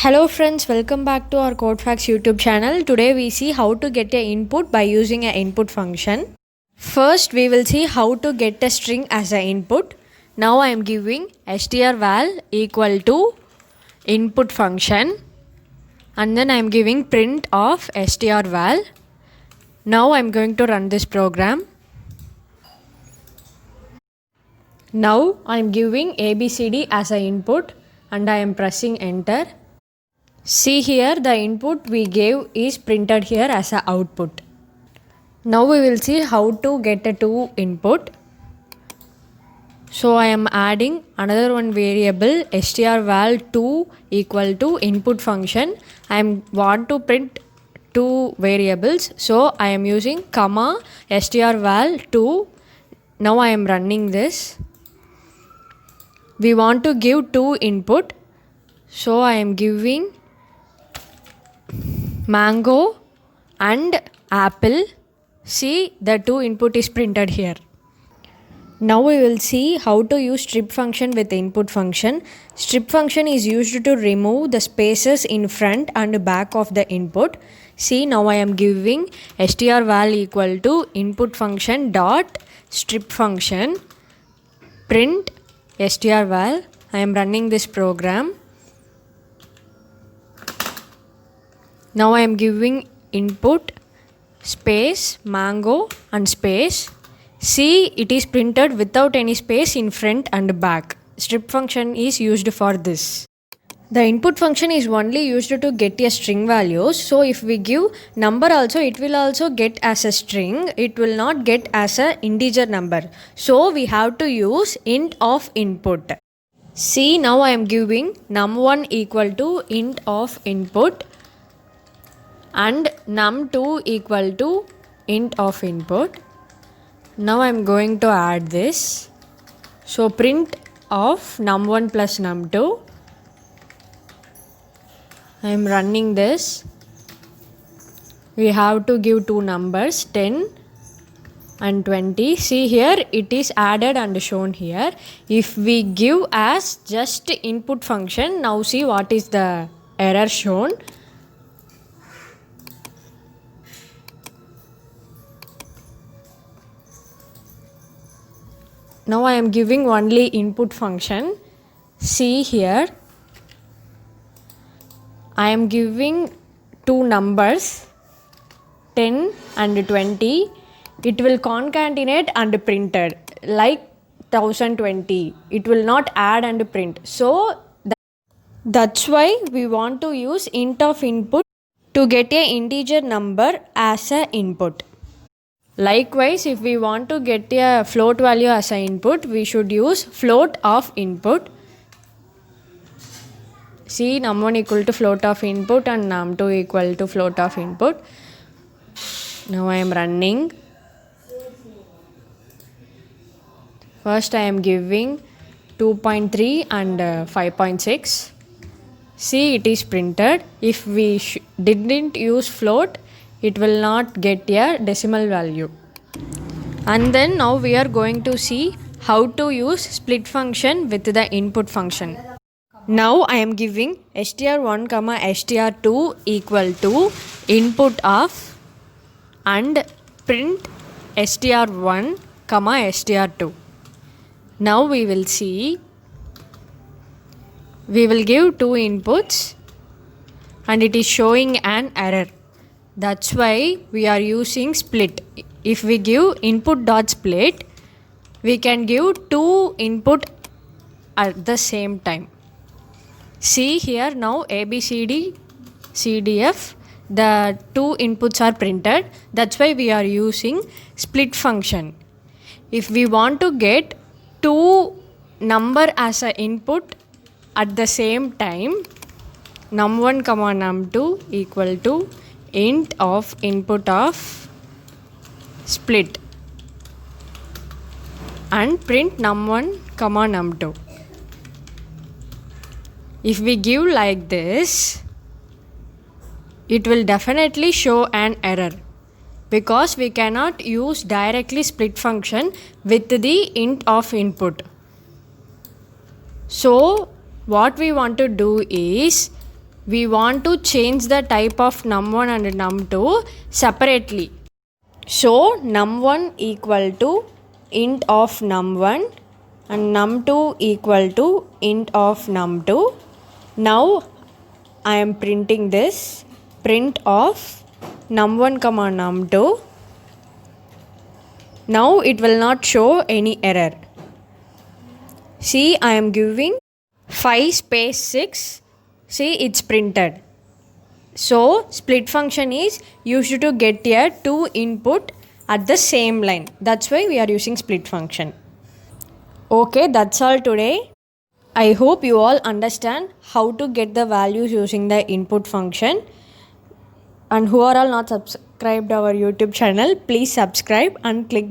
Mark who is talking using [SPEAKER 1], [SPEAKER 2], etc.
[SPEAKER 1] Hello friends, welcome back to our CodeFactz YouTube channel. Today we see how to get an input by using an input function. First we will see how to get a string as an input. Now I am giving strval equal to input function and then I am giving print of strval. Now I am going to run this program. Now I am giving ABCD as an input and I am pressing enter. See here, the input we gave is printed here as an output. Now we will see how to get a two input. So I am adding another one variable strval2 equal to input function. I want to print two variables, so I am using comma strval2. Now I am running this. We want to give two input, so I am giving mango and apple. See, the two input is printed here. Now we will see how to use strip function with input function. Strip function is used to remove the spaces in front and back of the input. See, now I am giving strval equal to input function dot strip function print strval. I am running this program. Now I am giving input space mango and space. See, it is printed without any space in front and back. Strip function is used for this. The input function is only used to get a string values. So if we give number also, it will also get as a string. It will not get as a integer number. So we have to use int of input. See, now I am giving num1 equal to int of input and num2 equal to int of input. Now I am going to add this. So print of num1 plus num2. I am running this. We have to give two numbers 10 and 20. See here, it is added and shown here. If we give as just input function, now see what is the error shown. Now I am giving only input function. See here, I am giving two numbers 10 and 20. It will concatenate and printed like 1020. It will not add and print. So that's why we want to use int of input to get a integer number as a input. Likewise, if we want to get a float value as an input, we should use float of input. See, num1 equal to float of input and num2 equal to float of input. Now I am running. First I am giving 2.3 and 5.6. See, it is printed. If we didn't use float, it will not get a decimal value. And then now we are going to see how to use split function with the input function. Now I am giving str1 comma str2 equal to input of and print str1 comma str2. Now we will see, we will give two inputs and it is showing an error. That's why we are using split. If we give input dot split, we can give two input at the same time. See here, now ABCD, CDF, the two inputs are printed. That's why we are using split function. If we want to get two number as an input at the same time, num1 comma num2 equal to int of input of split and print num1 comma num2. If we give like this, it will definitely show an error because we cannot use directly split function with the int of input. So what we want to do is We want to change the type of num1 and num2 separately. So num1 equal to int of num1 and num2 equal to int of num2. Now I am printing this print of num1 comma num2. Now it will not show any error. See, I am giving 5 space 6. See, it's printed. So split function is used to get a 2 input at the same line. That's why we are using split function. Okay, that's all today. I hope you all understand how to get the values using the input function. And who are all not subscribed our YouTube channel, please subscribe and click